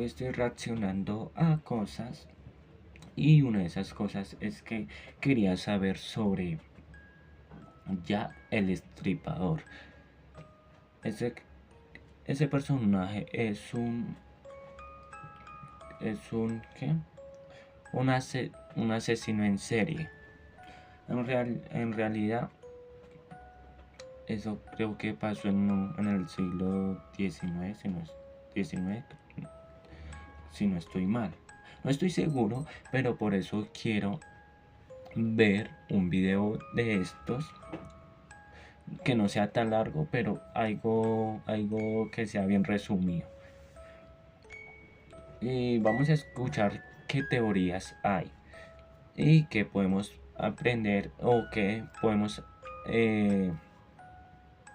Hoy estoy reaccionando a cosas y una de esas cosas es que quería saber sobre Jack el Estripador. Ese, ese personaje ¿qué? Un asesino en serie. En realidad, eso creo que pasó en el siglo XIX, si no estoy mal. No estoy seguro, pero por eso quiero ver un video de estos que no sea tan largo, pero algo que sea bien resumido. Y vamos a escuchar qué teorías hay y qué podemos aprender o qué podemos eh,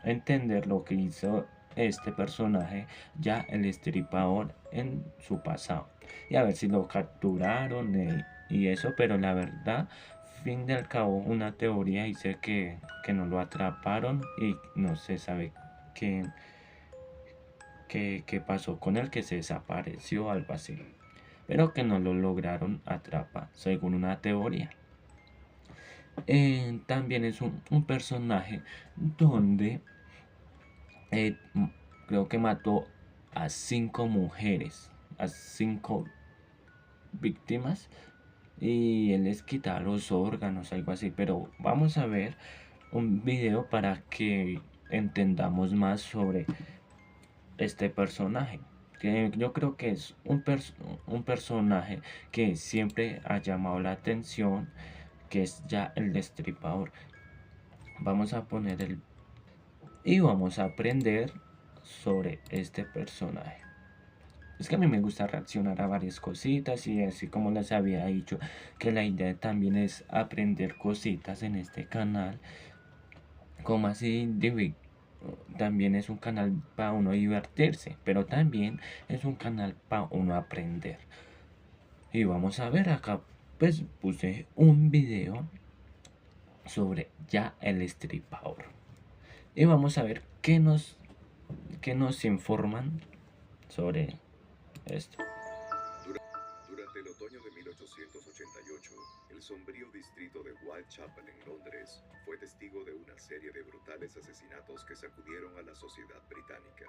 entender lo que hizo este personaje, ya el Estripador, en su pasado. Y a ver si lo capturaron y eso, pero la verdad, fin de al cabo, una teoría dice que no lo atraparon y no se sabe qué pasó con él, que se desapareció, algo así. Pero que no lo lograron atrapar, según una teoría. También es un personaje donde eh, creo que mató a 5 mujeres, a 5 víctimas, y él les quitaba los órganos, algo así. Pero vamos a ver un video para que entendamos más sobre este personaje. Que yo creo que es un personaje que siempre ha llamado la atención, que es ya el Destripador. Vamos a poner y vamos a aprender sobre este personaje. Es que a mí me gusta reaccionar a varias cositas y así como les había dicho que la idea también es aprender cositas en este canal. Como así también es un canal para uno divertirse, pero también es un canal para uno aprender. Y vamos a ver acá, pues puse un video sobre ya el Estripador. Y vamos a ver qué nos informan sobre esto. Durante el otoño de 1888, el sombrío distrito de Whitechapel en Londres fue testigo de una serie de brutales asesinatos que sacudieron a la sociedad británica.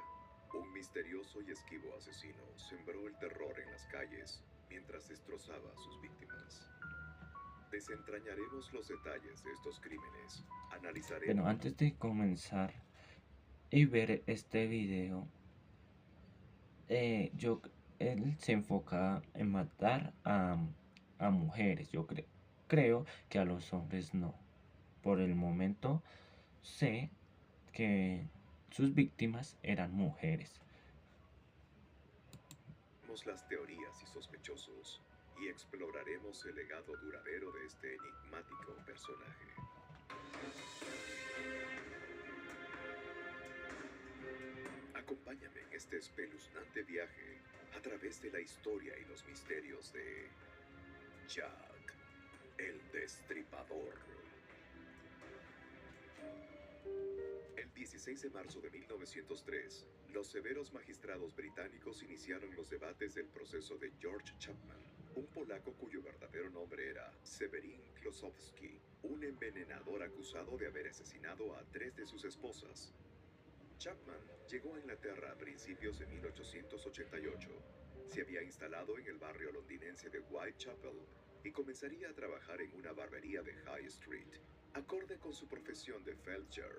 Un misterioso y esquivo asesino sembró el terror en las calles mientras destrozaba a sus víctimas. Desentrañaremos los detalles de estos crímenes, Bueno, analizaremos... antes de comenzar y ver este video, eh, yo, él se enfoca en matar a mujeres. Yo creo que a los hombres no. Por el momento sé que sus víctimas eran mujeres. las teorías y sospechosos y exploraremos el legado duradero de este enigmático personaje. Acompáñame en este espeluznante viaje a través de la historia y los misterios de Jack el Destripador. El 16 de marzo de 1903, los severos magistrados británicos iniciaron los debates del proceso de George Chapman, un polaco cuyo verdadero nombre era Severin Klosowski, un envenenador acusado de haber asesinado a 3 de sus esposas. Chapman llegó a Inglaterra a principios de 1888. Se había instalado en el barrio londinense de Whitechapel y comenzaría a trabajar en una barbería de High Street, acorde con su profesión de felcher,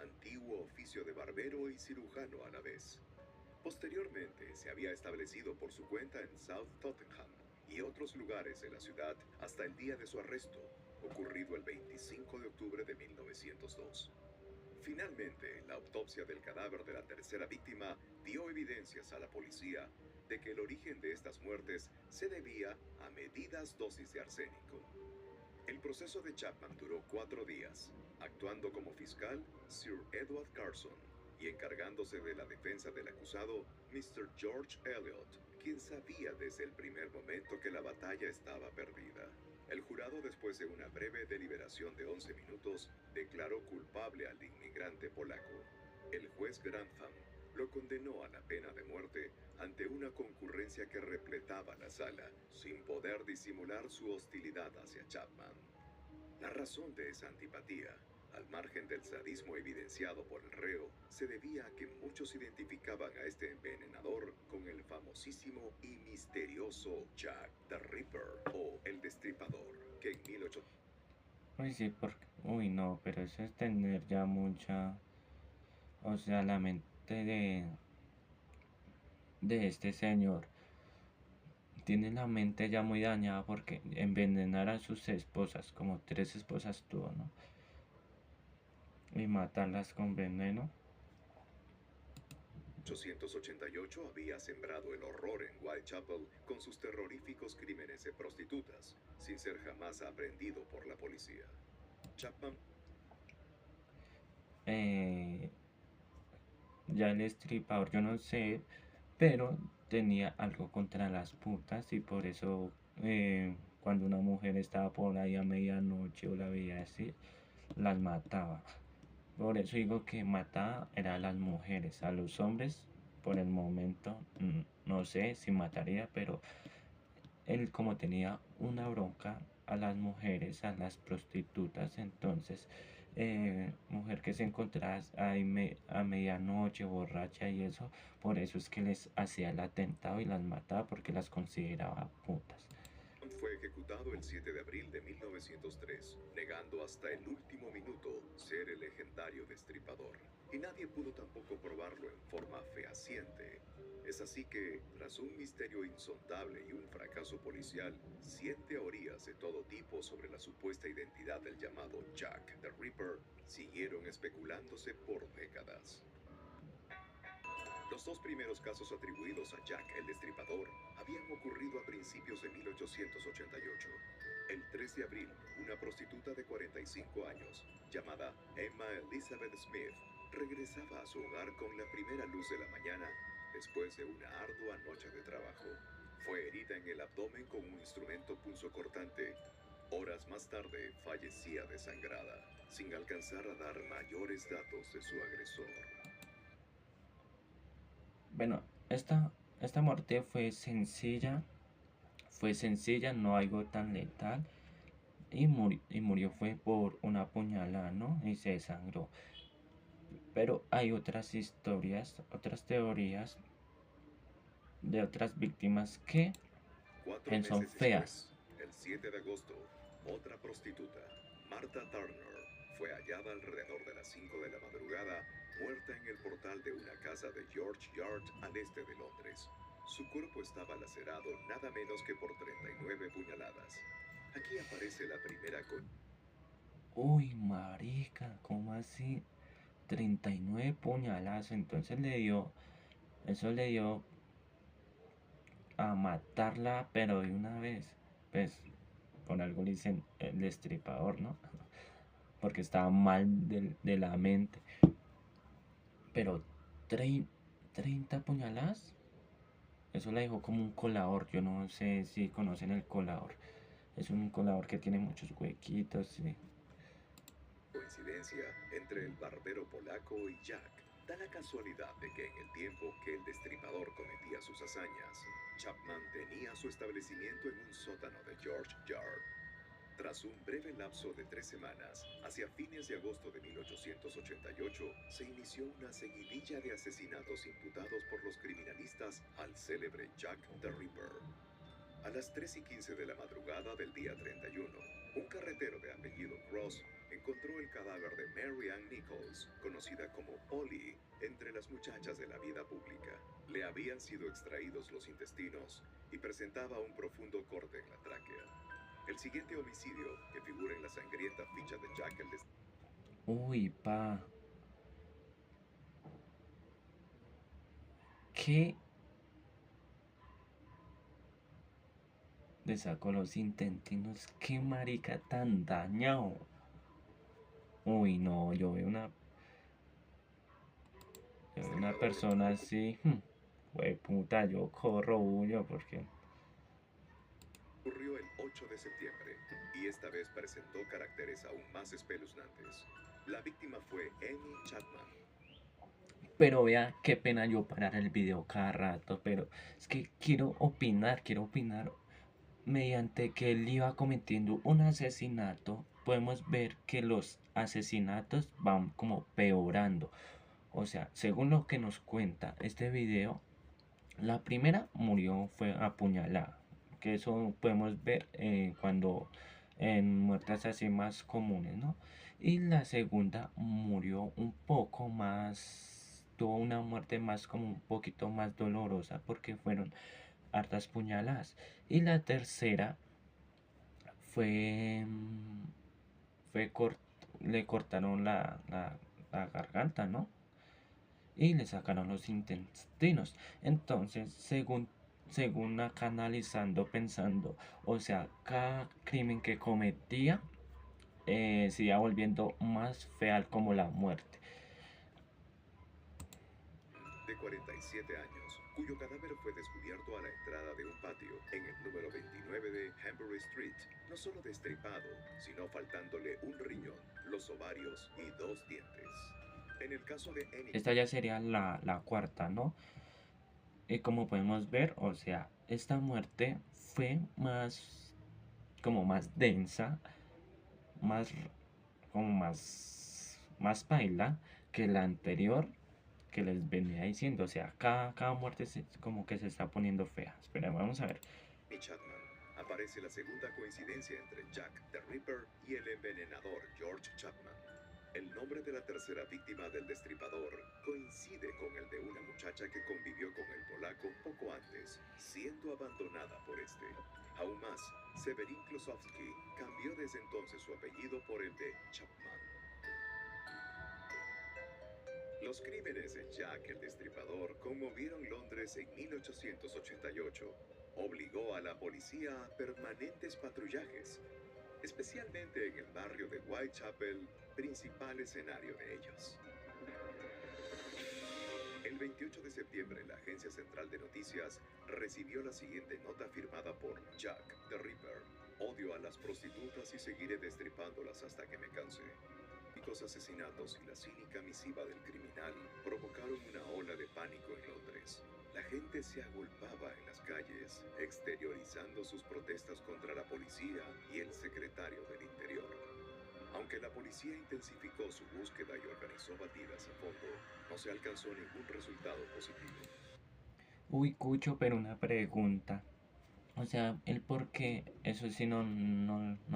antiguo oficio de barbero y cirujano a la vez. Posteriormente se había establecido por su cuenta en South Tottenham y otros lugares de la ciudad hasta el día de su arresto, ocurrido el 25 de octubre de 1902. Finalmente, la autopsia del cadáver de la tercera víctima dio evidencias a la policía de que el origen de estas muertes se debía a medidas dosis de arsénico. El proceso de Chapman duró 4 días, actuando como fiscal Sir Edward Carson y encargándose de la defensa del acusado Mr. George Eliot, quien sabía desde el primer momento que la batalla estaba perdida. El jurado, después de una breve deliberación de 11 minutos, declaró culpable al inmigrante polaco. El juez Grantham lo condenó a la pena de muerte ante una concurrencia que repletaba la sala, sin poder disimular su hostilidad hacia Chapman. La razón de esa antipatía, al margen del sadismo evidenciado por el reo, se debía a que muchos identificaban a este envenenador con el famosísimo y misterioso Jack the Ripper o el Destripador, que en 1800... Uy, sí, porque... Uy, no, pero eso es tener ya mucha... O sea, la mente de este señor tiene la mente ya muy dañada porque envenenar a sus esposas, como 3 esposas tuvo, ¿no? Y matarlas con veneno. 1888 había sembrado el horror en Whitechapel con sus terroríficos crímenes de prostitutas, sin ser jamás aprendido por la policía. Chapman Eh, ya el estripador, yo no sé, pero tenía algo contra las putas y por eso cuando una mujer estaba por ahí a medianoche o la veía así, las mataba. Por eso digo que mataba era a las mujeres, a los hombres por el momento no sé si mataría, pero él como tenía una bronca a las mujeres, a las prostitutas, entonces mujer que se encontraba ahí a medianoche borracha y eso, por eso es que les hacía el atentado y las mataba porque las consideraba putas. fue ejecutado el 7 de abril de 1903, negando hasta el último minuto ser el legendario destripador. Y nadie pudo tampoco probarlo en forma fehaciente. Es así que, tras un misterio insondable y un fracaso policial, 100 teorías de todo tipo sobre la supuesta identidad del llamado Jack the Ripper siguieron especulándose por décadas. Los dos primeros casos atribuidos a Jack el Destripador habían ocurrido a principios de 1888. El 3 de abril, una prostituta de 45 años, llamada Emma Elizabeth Smith, regresaba a su hogar con la primera luz de la mañana después de una ardua noche de trabajo. Fue herida en el abdomen con un instrumento punzocortante. Horas más tarde, fallecía desangrada, sin alcanzar a dar mayores datos de su agresor. Bueno, esta muerte fue sencilla, no algo tan letal. Y murió fue por una puñalada, ¿no? Y se desangró. Pero hay otras historias, otras teorías de otras víctimas que 4 meses son feas. después, el 7 de agosto, otra prostituta, Martha Turner, fue hallada alrededor de las 5 de la madrugada, muerta en el portal de una casa de George Yard al este de Londres. Su cuerpo estaba lacerado nada menos que por 39 puñaladas. Aquí aparece la primera Uy, marica, ¿cómo así? 39 puñaladas. Entonces eso le dio a matarla, pero de una vez. Pues, por algo le dicen el destripador, ¿no? Porque estaba mal de la mente. Pero 30 puñaladas, eso la dejó como un colador. Yo no sé si conocen el colador. Es un colador que tiene muchos huequitos. Sí. coincidencia entre el barbero polaco y Jack. Da la casualidad de que en el tiempo que el destripador cometía sus hazañas, Chapman tenía su establecimiento en un sótano de George Yard. Tras un breve lapso de 3 semanas, hacia fines de agosto de 1888, se inició una seguidilla de asesinatos imputados por los criminalistas al célebre Jack the Ripper. A las 3:15 de la madrugada del día 31, un carretero de apellido Cross encontró el cadáver de Mary Ann Nichols, conocida como Polly, entre las muchachas de la vida pública. Le habían sido extraídos los intestinos y presentaba un profundo corte en la tráquea. El siguiente homicidio, que figura en la sangrienta ficha de Jack el Uy, pa. ¿Qué? Le sacó los intestinos. ¿Qué marica tan dañado? Uy, no, yo veo una persona así. Güey, puta, yo corro, huyo, porque... ocurrió el 8 de septiembre y esta vez presentó caracteres aún más espeluznantes. La víctima fue Amy Chapman. Pero vea qué pena yo parar el video cada rato, pero es que quiero opinar mediante que él iba cometiendo un asesinato. Podemos ver que los asesinatos van como peorando. O sea, según lo que nos cuenta este video, la primera murió fue apuñalada, que eso podemos ver cuando en muertes así más comunes, ¿no? Y la segunda murió un poco más, tuvo una muerte más como un poquito más dolorosa porque fueron hartas puñaladas. Y la tercera fue, fue cort- le cortaron la garganta, ¿no? Y le sacaron los intestinos. Entonces, según acá analizando, pensando, o sea, cada crimen que cometía se iba volviendo más feal como la muerte. De 47 años, cuyo cadáver fue descubierto a la entrada de un patio en el número 29 de Hambury Street, no solo destripado, sino faltándole un riñón, los ovarios y dos dientes. En el caso de Annie, Esta ya sería la cuarta, ¿no? Y como podemos ver, o sea, esta muerte fue más, como más densa, más, como más paila que la anterior que les venía diciendo. O sea, cada muerte como que se está poniendo fea. Espera, vamos a ver. Chapman, aparece la segunda coincidencia entre Jack the Ripper y el envenenador George Chapman. El nombre de la tercera víctima del destripador coincide con el de una muchacha que convivió con el polaco poco antes, siendo abandonada por este. Aún más, Severin Klosowski cambió desde entonces su apellido por el de Chapman. Los crímenes de Jack el Destripador conmovieron Londres en 1888. Obligó a la policía a permanentes patrullajes, especialmente en el barrio de Whitechapel, principal escenario de ellos. El 28 de septiembre, la Agencia Central de Noticias recibió la siguiente nota firmada por Jack the Ripper. Odio a las prostitutas y seguiré destripándolas hasta que me canse. Los asesinatos y la cínica misiva del criminal provocaron una ola de pánico en Londres. La gente se agolpaba en las calles, exteriorizando sus protestas contra la policía y el secretario del Interior. Aunque la policía intensificó su búsqueda y organizó batidas a fondo, no se alcanzó ningún resultado positivo. Uy, Cucho, pero una pregunta. O sea, el por qué, eso sí no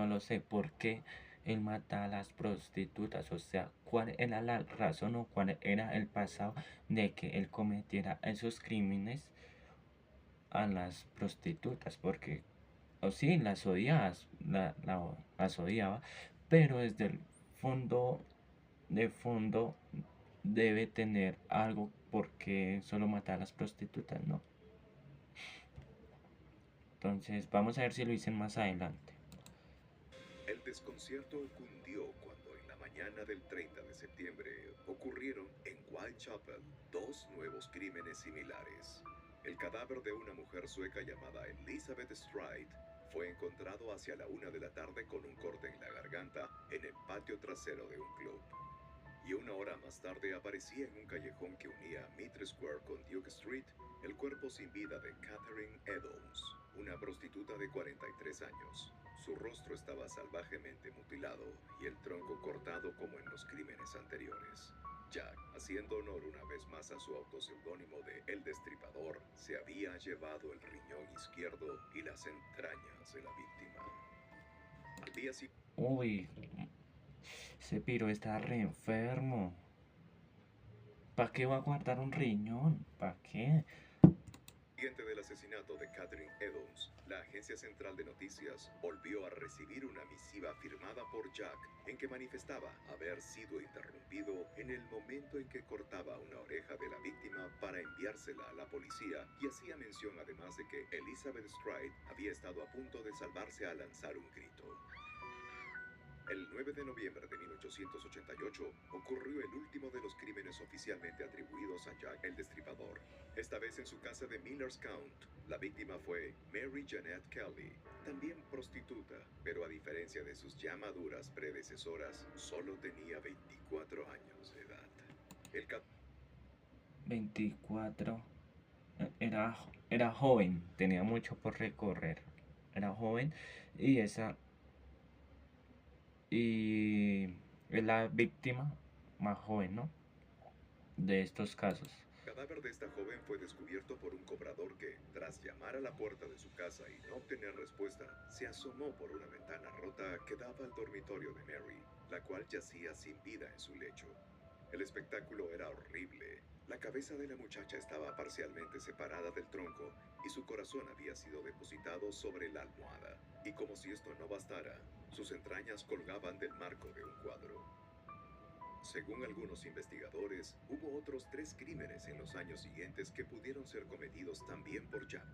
lo sé, por qué él mata a las prostitutas. O sea, cuál era la razón o cuál era el pasado de que él cometiera esos crímenes a las prostitutas. Porque, o sí, las odiabas, las odiaba, pero desde el fondo, de fondo, debe tener algo porque solo mata a las prostitutas, ¿no? Entonces, vamos a ver si lo dicen más adelante. El desconcierto cundió cuando en la mañana del 30 de septiembre ocurrieron en Whitechapel dos nuevos crímenes similares. El cadáver de una mujer sueca llamada Elizabeth Stride fue encontrado hacia la 1 de la tarde con un corte en la garganta en el patio trasero de un club. Y una hora más tarde aparecía en un callejón que unía Mitre Square con Duke Street el cuerpo sin vida de Catherine Eddowes, una prostituta de 43 años. Su rostro estaba salvajemente mutilado y el tronco cortado como en los crímenes anteriores. Jack, haciendo honor una vez más a su autoseudónimo de El Destripador, se había llevado el riñón izquierdo y las entrañas de la víctima. Al día siguiente, Uy, ese piro está re enfermo. ¿Para qué va a guardar un riñón? ¿Para qué? del asesinato de Catherine Eddowes, la Agencia Central de Noticias volvió a recibir una misiva firmada por Jack en que manifestaba haber sido interrumpido en el momento en que cortaba una oreja de la víctima para enviársela a la policía y hacía mención además de que Elizabeth Stride había estado a punto de salvarse al lanzar un grito. El 9 de noviembre de 1888 ocurrió el último de los crímenes oficialmente atribuidos a Jack el Destripador. Esta vez en su casa de Miller's Count. La víctima fue Mary Jeanette Kelly, también prostituta, pero a diferencia de sus ya maduras predecesoras, solo tenía 24 años de edad. El 24. Era joven, tenía mucho por recorrer. Era joven y esa y es la víctima más joven, ¿no? De estos casos. El cadáver de esta joven fue descubierto por un cobrador que, tras llamar a la puerta de su casa y no obtener respuesta, se asomó por una ventana rota que daba al dormitorio de Mary, la cual yacía sin vida en su lecho. El espectáculo era horrible. La cabeza de la muchacha estaba parcialmente separada del tronco y su corazón había sido depositado sobre la almohada. Y como si esto no bastara, sus entrañas colgaban del marco de un cuadro. Según algunos investigadores, hubo otros 3 crímenes en los años siguientes que pudieron ser cometidos también por Jack.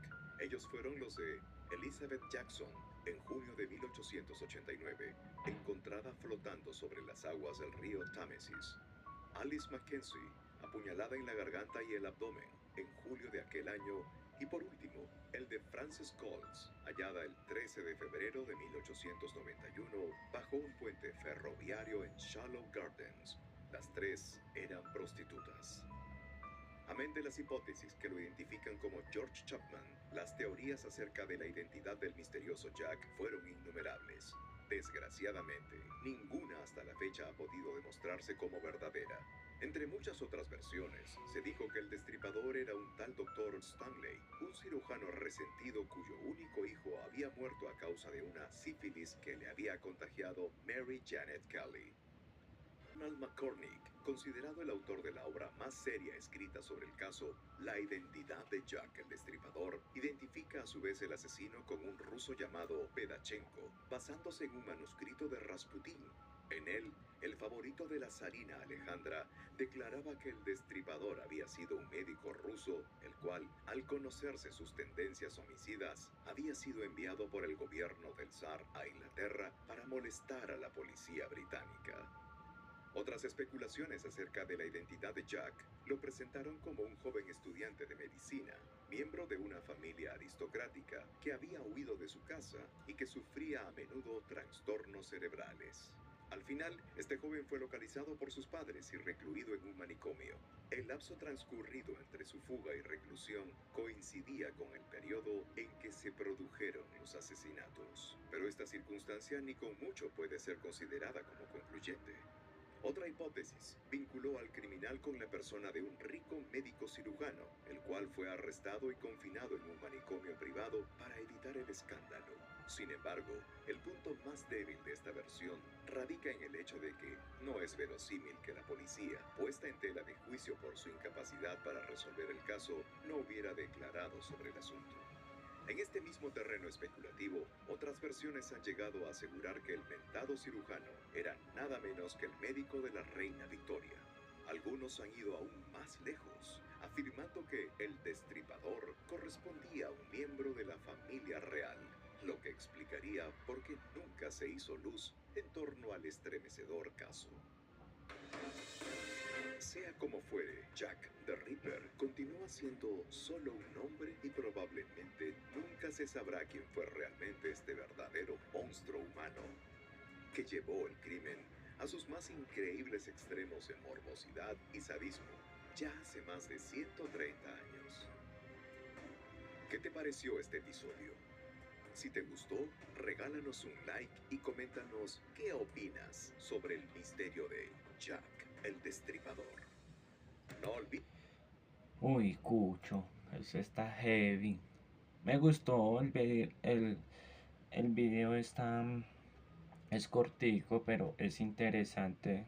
Ellos fueron los de Elizabeth Jackson, en junio de 1889, encontrada flotando sobre las aguas del río Támesis. Alice Mackenzie, apuñalada en la garganta y el abdomen, en julio de aquel año. Y por último, el de Frances Coles, hallada el 13 de febrero de 1891 bajo un puente ferroviario en Shallow Gardens. Las 3 eran prostitutas. Amén de las hipótesis que lo identifican como George Chapman, las teorías acerca de la identidad del misterioso Jack fueron innumerables. Desgraciadamente, ninguna hasta la fecha ha podido demostrarse como verdadera. Entre muchas otras versiones, se dijo que el destripador era un tal Dr. Stanley, un cirujano resentido cuyo único hijo había muerto a causa de una sífilis que le había contagiado Mary Janet Kelly. Donald McCormick, considerado el autor de la obra más seria escrita sobre el caso, La identidad de Jack el Destripador, identifica a su vez el asesino con un ruso llamado Pedachenko, basándose en un manuscrito de Rasputín. En él, el favorito de la zarina Alejandra declaraba que el destripador había sido un médico ruso, el cual, al conocerse sus tendencias homicidas, había sido enviado por el gobierno del zar a Inglaterra para molestar a la policía británica. Otras especulaciones acerca de la identidad de Jack lo presentaron como un joven estudiante de medicina, miembro de una familia aristocrática que había huido de su casa y que sufría a menudo trastornos cerebrales. Al final, este joven fue localizado por sus padres y recluido en un manicomio. El lapso transcurrido entre su fuga y reclusión coincidía con el periodo en que se produjeron los asesinatos. Pero esta circunstancia ni con mucho puede ser considerada como concluyente. Otra hipótesis vinculó al criminal con la persona de un rico médico cirujano, el cual fue arrestado y confinado en un manicomio privado para evitar el escándalo. Sin embargo, el punto más débil de esta versión radica en el hecho de que no es verosímil que la policía, puesta en tela de juicio por su incapacidad para resolver el caso, no hubiera declarado sobre el asunto. En este mismo terreno especulativo, otras versiones han llegado a asegurar que el mentado cirujano era nada menos que el médico de la reina Victoria. Algunos han ido aún más lejos, afirmando que el destripador correspondía a un miembro de la familia real, lo que explicaría por qué nunca se hizo luz en torno al estremecedor caso. Sea como fuere, Jack the Ripper continúa siendo solo un nombre y probablemente nunca se sabrá quién fue realmente este verdadero monstruo humano que llevó el crimen a sus más increíbles extremos en morbosidad y sadismo ya hace más de 130 años. ¿Qué te pareció este episodio? Si te gustó, regálanos un like y coméntanos qué opinas sobre el misterio de Jack el Destripador. No olvides. Uy, Cucho, eso está heavy. Me gustó el video está, es cortico, pero es interesante